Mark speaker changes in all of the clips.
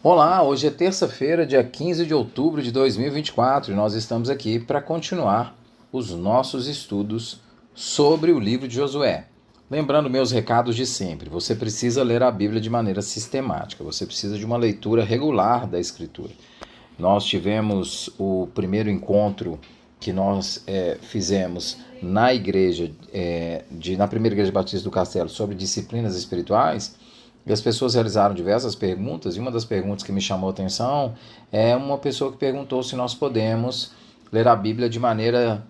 Speaker 1: Olá, hoje é terça-feira, dia 15 de outubro de 2024 e nós estamos aqui para continuar os nossos estudos sobre o livro de Josué. Lembrando meus recados de sempre, você precisa ler a Bíblia de maneira sistemática, você precisa de uma leitura regular da Escritura. Nós tivemos o primeiro encontro que nós fizemos na igreja, na primeira igreja batista do Castelo, sobre disciplinas espirituais, e as pessoas realizaram diversas perguntas, e uma das perguntas que me chamou a atenção é uma pessoa que perguntou se nós podemos ler a Bíblia de maneira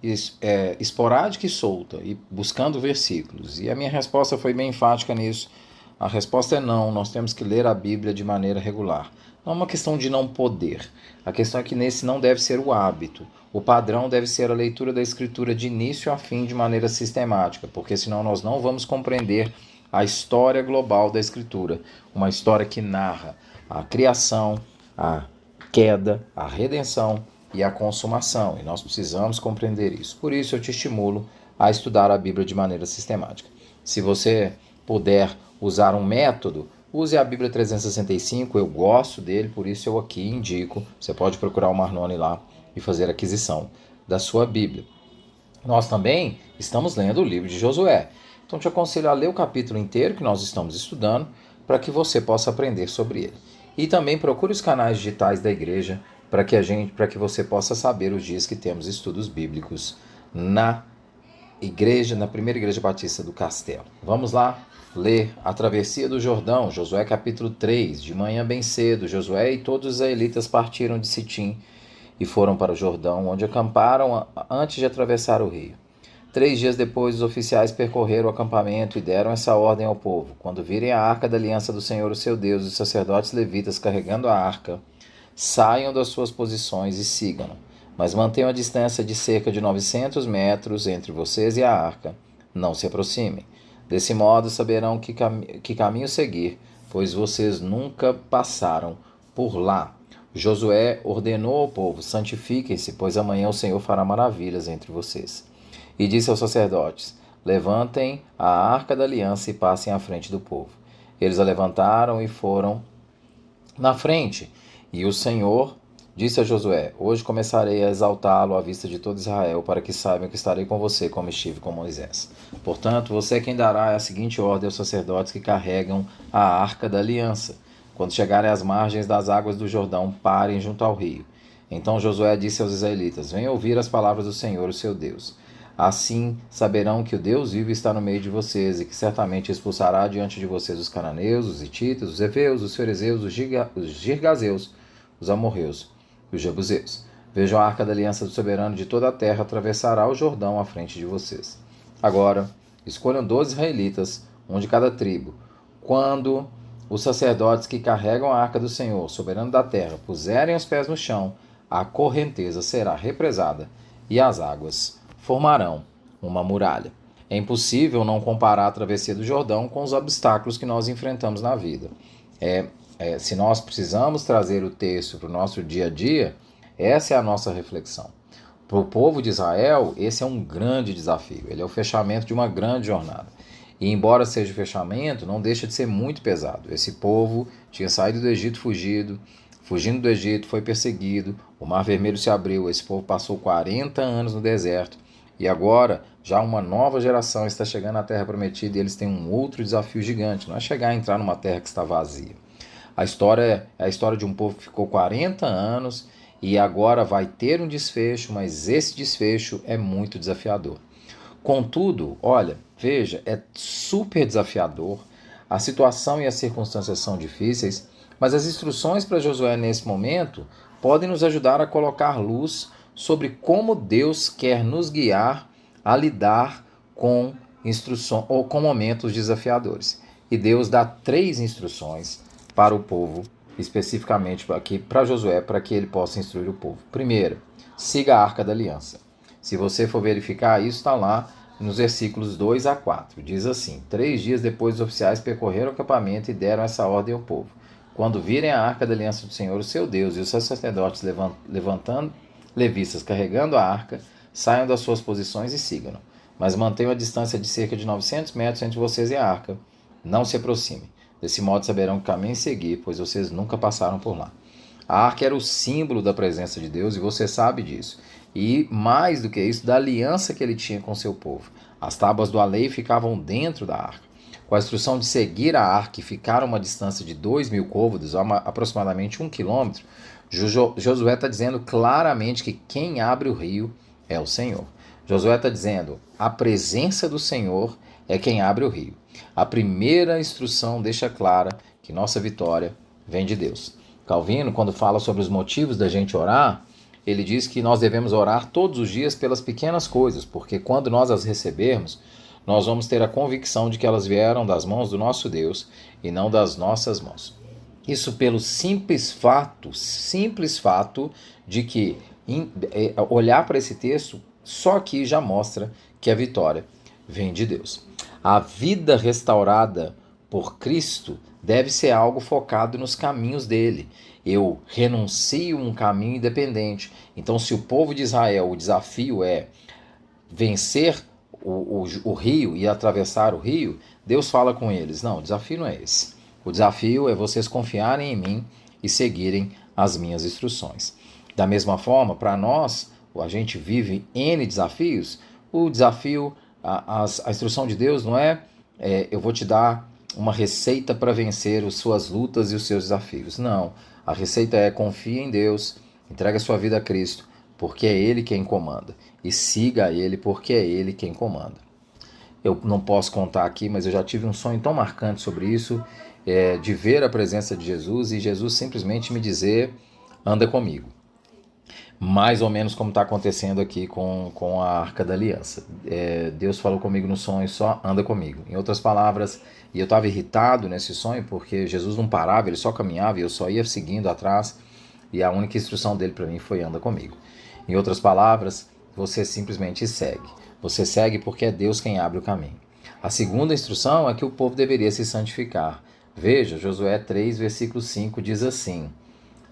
Speaker 1: esporádica e solta, e buscando versículos. E a minha resposta foi bem enfática nisso. A resposta é não, nós temos que ler a Bíblia de maneira regular. Não é uma questão de não poder. A questão é que nesse não deve ser o hábito. O padrão deve ser a leitura da Escritura de início a fim de maneira sistemática, porque senão nós não vamos compreender a história global da Escritura. Uma história que narra a criação, a queda, a redenção e a consumação. E nós precisamos compreender isso. Por isso eu te estimulo a estudar a Bíblia de maneira sistemática. Se você puder usar um método, use a Bíblia 365, eu gosto dele, por isso eu aqui indico. Você pode procurar o Marnone lá e fazer a aquisição da sua Bíblia. Nós também estamos lendo o livro de Josué. Então te aconselho a ler o capítulo inteiro que nós estamos estudando para que você possa aprender sobre ele. E também procure os canais digitais da igreja para que você possa saber os dias que temos estudos bíblicos na primeira igreja batista do Castelo. Vamos lá ler a travessia do Jordão, Josué capítulo 3. De manhã bem cedo, Josué e todos os israelitas partiram de Sitim e foram para o Jordão, onde acamparam antes de atravessar o rio. 3 dias depois, os oficiais percorreram o acampamento e deram essa ordem ao povo: quando virem a arca da aliança do Senhor, o seu Deus, e os sacerdotes levitas carregando a arca, saiam das suas posições e sigam-no. Mas mantenham a distância de cerca de 900 metros entre vocês e a arca. Não se aproximem. Desse modo saberão que caminho seguir, pois vocês nunca passaram por lá. Josué ordenou ao povo: santifiquem-se, pois amanhã o Senhor fará maravilhas entre vocês. E disse aos sacerdotes: levantem a arca da aliança e passem à frente do povo. Eles a levantaram e foram na frente. E o Senhor disse a Josué: hoje começarei a exaltá-lo à vista de todo Israel, para que saibam que estarei com você como estive com Moisés. Portanto, você é quem dará a seguinte ordem aos sacerdotes que carregam a arca da aliança: quando chegarem às margens das águas do Jordão, parem junto ao rio. Então Josué disse aos israelitas: venham ouvir as palavras do Senhor, o seu Deus. Assim saberão que o Deus vivo está no meio de vocês, e que certamente expulsará diante de vocês os cananeus, os hititas, os heveus, os ferezeus, os girgazeus, os amorreus e os jebuseus. Vejam, a arca da aliança do soberano de toda a terra atravessará o Jordão à frente de vocês. Agora, escolham 12 israelitas, um de cada tribo. Quando os sacerdotes que carregam a arca do Senhor, soberano da terra, puserem os pés no chão, a correnteza será represada e as águas formarão uma muralha. É impossível não comparar a travessia do Jordão com os obstáculos que nós enfrentamos na vida. Se nós precisamos trazer o texto para o nosso dia a dia, essa é a nossa reflexão. Para o povo de Israel, esse é um grande desafio. Ele é o fechamento de uma grande jornada. E embora seja o fechamento, não deixa de ser muito pesado. Esse povo tinha saído do Egito fugindo do Egito, foi perseguido, o Mar Vermelho se abriu, esse povo passou 40 anos no deserto. E agora, já uma nova geração está chegando à Terra Prometida e eles têm um outro desafio gigante. Não é chegar a entrar numa terra que está vazia. A história é a história de um povo que ficou 40 anos e agora vai ter um desfecho, mas esse desfecho é muito desafiador. Contudo, olha, veja, é super desafiador. A situação e as circunstâncias são difíceis, mas as instruções para Josué nesse momento podem nos ajudar a colocar luz sobre como Deus quer nos guiar a lidar com instruções ou com momentos desafiadores. E Deus dá 3 instruções para o povo, especificamente aqui para Josué, para que ele possa instruir o povo. Primeiro, siga a arca da aliança. Se você for verificar, isso está lá nos versículos 2 a 4. Diz assim: 3 dias depois os oficiais percorreram o acampamento e deram essa ordem ao povo: quando virem a arca da aliança do Senhor, o seu Deus, e os seus sacerdotes levantando levistas carregando a arca, saiam das suas posições e sigam-no. Mas mantenham a distância de cerca de 900 metros entre vocês e a arca. Não se aproximem. Desse modo saberão que caminho seguir, pois vocês nunca passaram por lá. A arca era o símbolo da presença de Deus e você sabe disso. E mais do que isso, da aliança que ele tinha com seu povo. As tábuas da lei ficavam dentro da arca. Com a instrução de seguir a arca e ficar a uma distância de 2.000 côvados, aproximadamente 1 quilômetro, Josué está dizendo claramente que quem abre o rio é o Senhor. Josué está dizendo, a presença do Senhor é quem abre o rio. A primeira instrução deixa clara que nossa vitória vem de Deus. Calvino, quando fala sobre os motivos da gente orar, ele diz que nós devemos orar todos os dias pelas pequenas coisas, porque quando nós as recebermos, nós vamos ter a convicção de que elas vieram das mãos do nosso Deus e não das nossas mãos. Isso pelo simples fato de que olhar para esse texto só aqui já mostra que a vitória vem de Deus. A vida restaurada por Cristo deve ser algo focado nos caminhos dele. Eu renuncio um caminho independente. Então, se o povo de Israel, o desafio é vencer o rio e atravessar o rio, Deus fala com eles, não, o desafio não é esse. O desafio é vocês confiarem em mim e seguirem as minhas instruções. Da mesma forma, para nós, a gente vive N desafios, o desafio, a instrução de Deus não é eu vou te dar uma receita para vencer as suas lutas e os seus desafios. Não, a receita é confie em Deus, entregue a sua vida a Cristo, porque é Ele quem comanda. E siga Ele, porque é Ele quem comanda. Eu não posso contar aqui, mas eu já tive um sonho tão marcante sobre isso, de ver a presença de Jesus e Jesus simplesmente me dizer, anda comigo. Mais ou menos como está acontecendo aqui com a Arca da Aliança. Deus falou comigo no sonho, só anda comigo. Em outras palavras, e eu estava irritado nesse sonho, porque Jesus não parava, ele só caminhava e eu só ia seguindo atrás, e a única instrução dele para mim foi anda comigo. Em outras palavras, você simplesmente segue. Você segue porque é Deus quem abre o caminho. A segunda instrução é que o povo deveria se santificar. Veja, Josué 3, versículo 5 diz assim: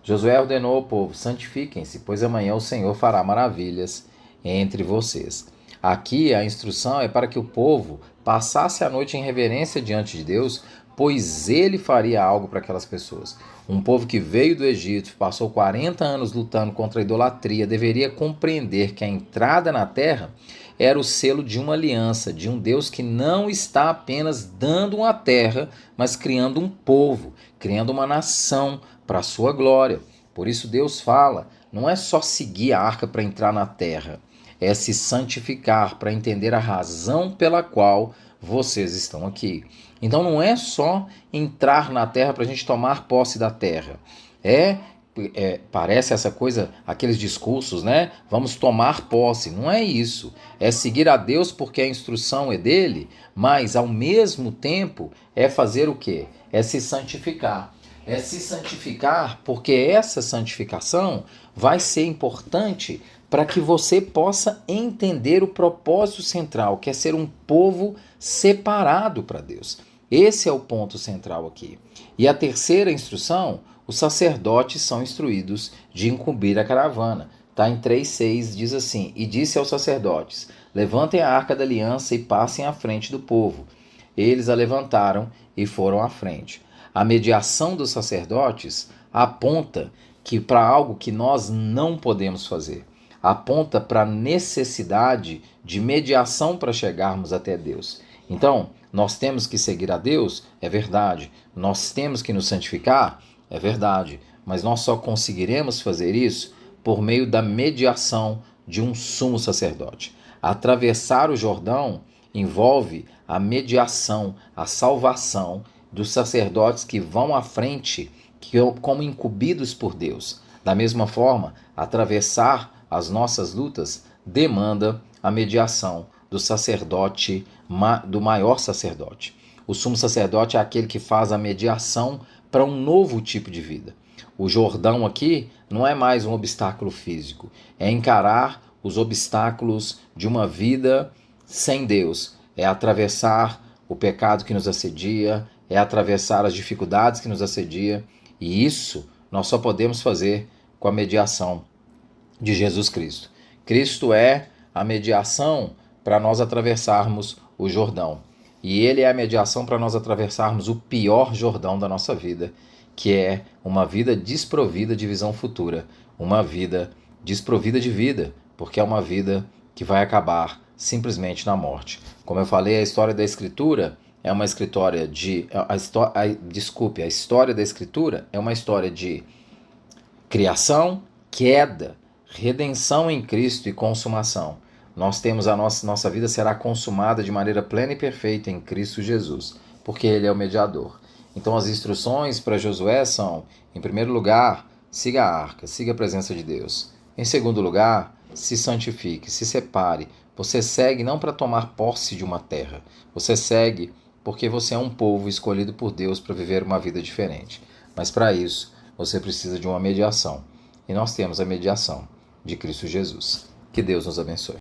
Speaker 1: Josué ordenou ao povo, santifiquem-se, pois amanhã o Senhor fará maravilhas entre vocês. Aqui a instrução é para que o povo passasse a noite em reverência diante de Deus, pois ele faria algo para aquelas pessoas. Um povo que veio do Egito, passou 40 anos lutando contra a idolatria, deveria compreender que a entrada na terra era o selo de uma aliança, de um Deus que não está apenas dando uma terra, mas criando um povo, criando uma nação para a sua glória. Por isso Deus fala, não é só seguir a arca para entrar na terra, é se santificar para entender a razão pela qual vocês estão aqui. Então não é só entrar na terra para a gente tomar posse da terra. Parece essa coisa, aqueles discursos, né? Vamos tomar posse. Não é isso. É seguir a Deus porque a instrução é dele, mas ao mesmo tempo é fazer o quê? É se santificar. É se santificar porque essa santificação vai ser importante para que você possa entender o propósito central, que é ser um povo separado para Deus. Esse é o ponto central aqui. E a terceira instrução, os sacerdotes são instruídos de incumbir a caravana. Está em 3,6, diz assim, e disse aos sacerdotes, levantem a arca da aliança e passem à frente do povo. Eles a levantaram e foram à frente. A mediação dos sacerdotes aponta para algo que nós não podemos fazer. Aponta para a necessidade de mediação para chegarmos até Deus. Então, nós temos que seguir a Deus, é verdade. Nós temos que nos santificar, é verdade. Mas nós só conseguiremos fazer isso por meio da mediação de um sumo sacerdote. Atravessar o Jordão envolve a mediação, a salvação dos sacerdotes que vão à frente como incumbidos por Deus. Da mesma forma, atravessar as nossas lutas demanda a mediação do sacerdote, do maior sacerdote. O sumo sacerdote é aquele que faz a mediação para um novo tipo de vida. O Jordão aqui não é mais um obstáculo físico, é encarar os obstáculos de uma vida sem Deus, é atravessar o pecado que nos assedia, é atravessar as dificuldades que nos assedia, e isso nós só podemos fazer com a mediação de Jesus Cristo. Cristo é a mediação para nós atravessarmos o Jordão. E ele é a mediação para nós atravessarmos o pior Jordão da nossa vida, que é uma vida desprovida de visão futura, uma vida desprovida de vida, porque é uma vida que vai acabar simplesmente na morte. Como eu falei, a história da Escritura é uma história de... a história da Escritura é uma história de criação, queda, redenção em Cristo e consumação. Nós temos nossa vida será consumada de maneira plena e perfeita em Cristo Jesus, porque Ele é o mediador. Então as instruções para Josué são, em primeiro lugar, siga a arca, siga a presença de Deus. Em segundo lugar, se santifique, se separe. Você segue não para tomar posse de uma terra, você segue porque você é um povo escolhido por Deus para viver uma vida diferente. Mas para isso, você precisa de uma mediação. E nós temos a mediação de Cristo Jesus. Que Deus nos abençoe.